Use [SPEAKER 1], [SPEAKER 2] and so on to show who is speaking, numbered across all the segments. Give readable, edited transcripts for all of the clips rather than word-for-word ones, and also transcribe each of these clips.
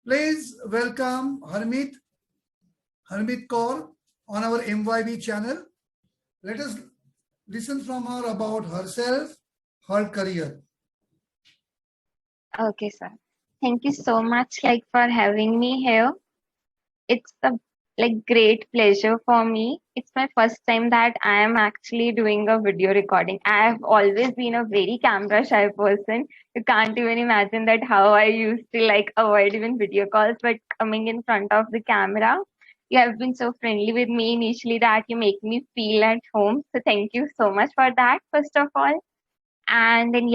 [SPEAKER 1] Please welcome Harmeet Kaur on our MYB channel. Let us listen from her about herself, her career.
[SPEAKER 2] Okay, sir. Thank you so much for having me here. It's a great pleasure for me. It's my first time that I am actually doing a video recording. I have always been a very camera shy person. You can't even imagine that how I used to avoid even video calls, but coming in front of the camera, you have been so friendly with me initially that you make me feel at home. So thank you so much for that, first of all. And then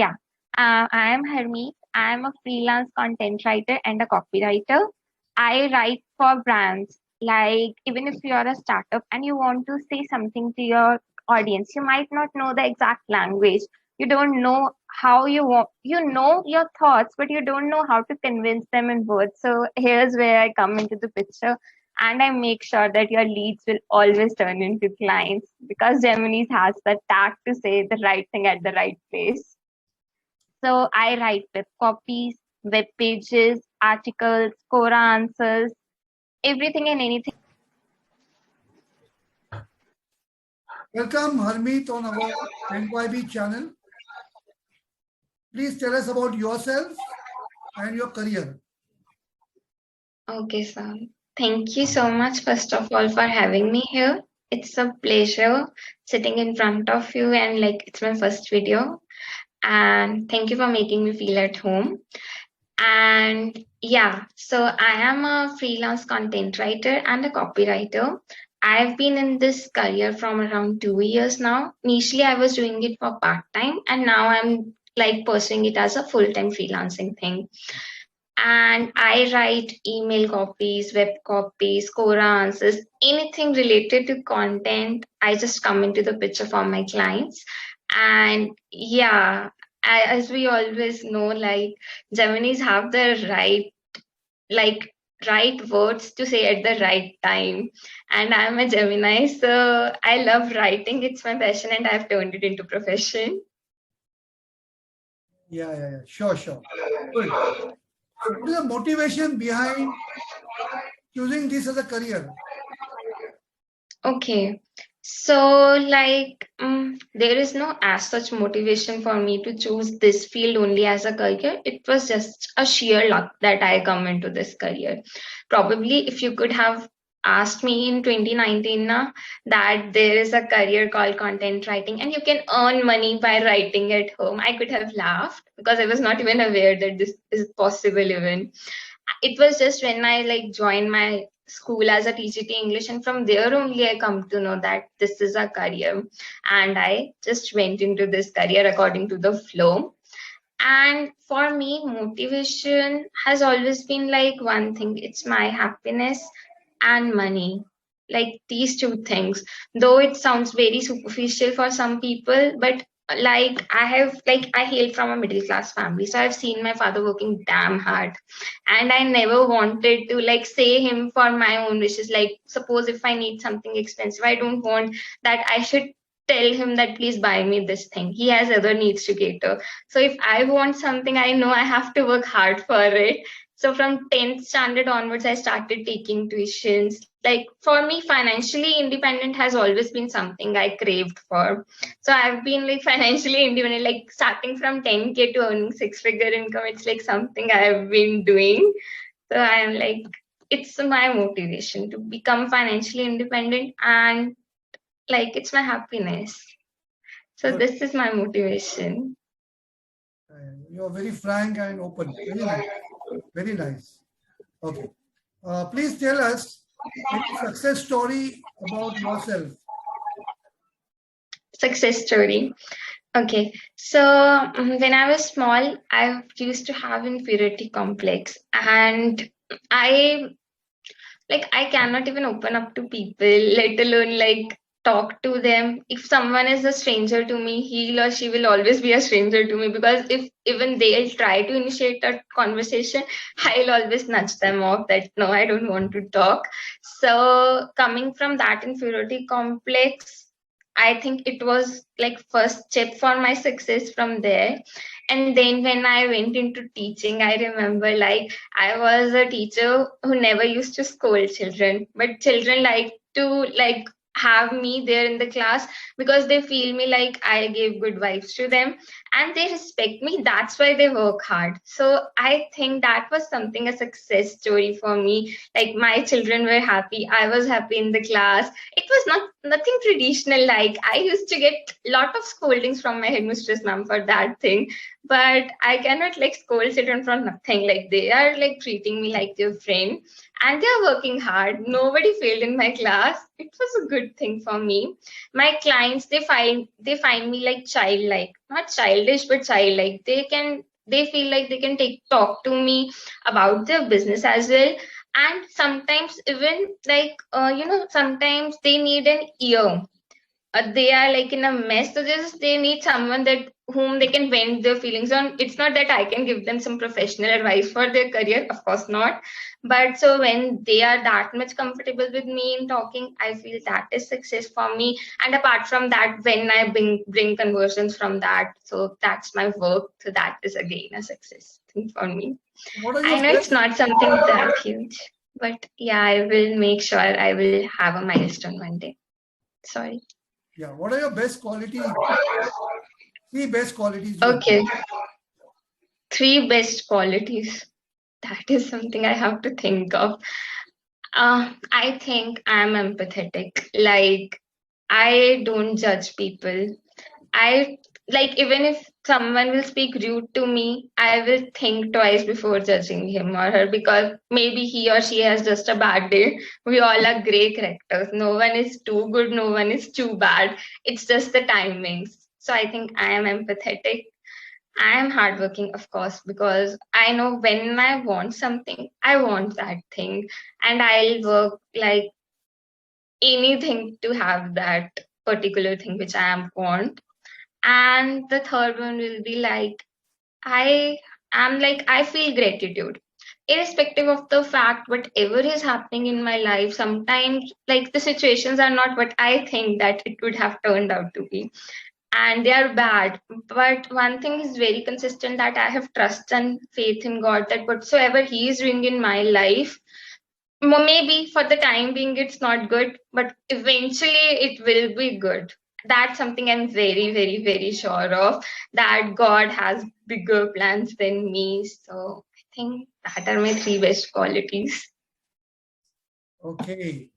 [SPEAKER 2] I am Harmeet. I am a freelance content writer and a copywriter. I write for brands. Like, even if you are a startup and you want to say something to your audience, you might not know the exact language. You don't know how you know your thoughts, but you don't know how to convince them in words. So here's where I come into the picture, and I make sure that your leads will always turn into clients, because Gemini has the tact to say the right thing at the right place. So I write web copies, web pages, articles, Quora answers, everything and anything.
[SPEAKER 1] Welcome Harmeet on our MYB channel. Please tell us about yourself and your career.
[SPEAKER 2] Okay, sir. Thank you so much, first of all, for having me here. It's a pleasure sitting in front of you, and it's my first video. And thank you for making me feel at home. And so I am a freelance content writer and a copywriter. I've been in this career from around 2 years now. Initially, I was doing it for part time, and now I'm pursuing it as a full time freelancing thing. And I write email copies, web copies, Quora answers, anything related to content. I just come into the picture for my clients. And as we always know, Geminis have the right words to say at the right time. And I'm a Gemini, so I love writing. It's my passion, and I've turned it into profession.
[SPEAKER 1] Yeah. Sure. Good. So what is the motivation behind choosing this as a career?
[SPEAKER 2] Okay. So, there is no as such motivation for me to choose this field only as a career. It was just a sheer luck that I come into this career. Probably, if you could have asked me in 2019 that there is a career called content writing and you can earn money by writing at home, I could have laughed, because I was not even aware that this is possible even. It was just when I joined my school as a TGT English, and from there only I come to know that this is a career, and I just went into this career according to the flow. And for me, motivation has always been one thing. It's my happiness and money, these two things. Though it sounds very superficial for some people, but I hail from a middle class family, so I've seen my father working damn hard, and I never wanted to say him for my own wishes. Suppose if I need something expensive, I don't want that I should tell him that please buy me this thing. He has other needs to cater. So if I want something, I know I have to work hard for it. So from 10th standard onwards, I started taking tuitions. For me, financially independent has always been something I craved for. So I've been financially independent, starting from 10K to earning six-figure income. It's something I've been doing. So I'm it's my motivation to become financially independent, and it's my happiness. So this is my motivation.
[SPEAKER 1] You're very frank and open. Very nice. Very nice. Okay. Please tell us any success story about yourself.
[SPEAKER 2] Success story. Okay. So when I was small, I used to have inferiority complex, and I cannot even open up to people, let alone talk to them. If someone is a stranger to me, he or she will always be a stranger to me, because if even they'll try to initiate a conversation, I'll always nudge them off that no, I don't want to talk. So coming from that inferiority complex, I think it was like first step for my success from there. And then when I went into teaching, I remember like I was a teacher who never used to scold children, but children like to like have me there in the class because they feel me like I gave good vibes to them and they respect me. That's why they work hard. So I think that was something a success story for me. Like my children were happy, I was happy in the class. It was not nothing traditional. Like I used to get lot of scoldings from my headmistress ma'am for that thing, but I cannot like scold children for nothing. Like they are like treating me like their friend and they are working hard. Nobody failed in my class. It was a good thing for me. My clients, they find me like childlike, not childish but childlike. They feel like they can take talk to me about their business as well. And sometimes even like sometimes they need an ear. They are like in a mess, so just they need someone that whom they can vent their feelings on. It's not that I can give them some professional advice for their career, of course not, but so when they are that much comfortable with me in talking, I feel that is success for me. And apart from that, when I bring conversions from that, so that's my work, so that is again a success thing for me.
[SPEAKER 1] What are
[SPEAKER 2] I
[SPEAKER 1] your
[SPEAKER 2] know it's
[SPEAKER 1] best?
[SPEAKER 2] not something that huge, but yeah, I will make sure I will have a milestone one day. Sorry.
[SPEAKER 1] Yeah. What are your best qualities? 3 best qualities you have.
[SPEAKER 2] Okay, three best qualities. That is something I have to think of. I think I'm empathetic. Like, I don't judge people. I like, even if someone will speak rude to me, I will think twice before judging him or her because maybe he or she has just a bad day. We all are great characters. No one is too good, no one is too bad. It's just the timings. So I think I am empathetic. I am hardworking, of course, because I know when I want something, I want that thing, and I'll work like anything to have that particular thing which I am want. And the third one will be like I I feel gratitude. Irrespective of the fact whatever is happening in my life, sometimes like the situations are not what I think that it would have turned out to be and they are bad. But one thing is very consistent that I have trust and faith in God that whatsoever He is doing in my life, maybe for the time being it's not good, but eventually it will be good. That's something I'm very, very, very sure of that God has bigger plans than me. So I think that are my three best qualities.
[SPEAKER 1] Okay.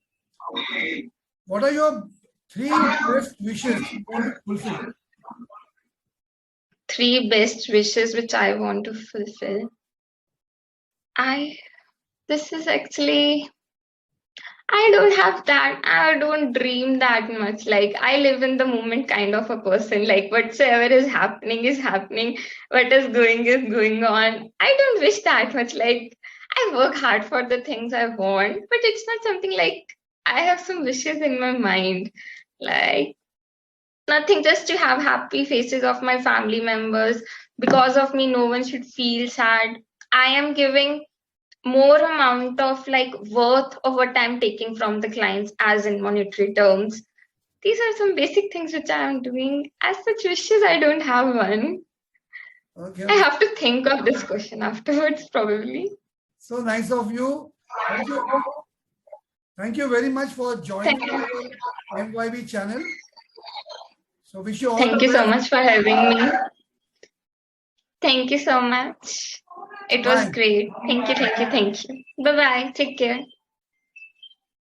[SPEAKER 1] What are your 3 best wishes you want to fulfill?
[SPEAKER 2] Three best wishes which I want to fulfill. I this is actually I don't have that. I don't dream that much. Like, I live in the moment kind of a person. Like, whatsoever is happening is happening. What is going on. I don't wish that much. Like, I work hard for the things I want, but it's not something like I have some wishes in my mind. Like, nothing, just to have happy faces of my family members. Because of me, no one should feel sad. I am giving more amount of like worth of what I'm taking from the clients as in monetary terms. These are some basic things which I am doing. As such wishes, I don't have one.
[SPEAKER 1] Okay.
[SPEAKER 2] I
[SPEAKER 1] Okay.
[SPEAKER 2] have to think of this question afterwards, probably.
[SPEAKER 1] So nice of you. Thank you. Thank you very much for
[SPEAKER 2] Thank,
[SPEAKER 1] joining our MYB channel. So wish you all the
[SPEAKER 2] thank you so
[SPEAKER 1] best.
[SPEAKER 2] much for having me. Thank you so much. It was
[SPEAKER 1] Bye.
[SPEAKER 2] great. Thank you, thank you, thank you. Bye bye. Take care.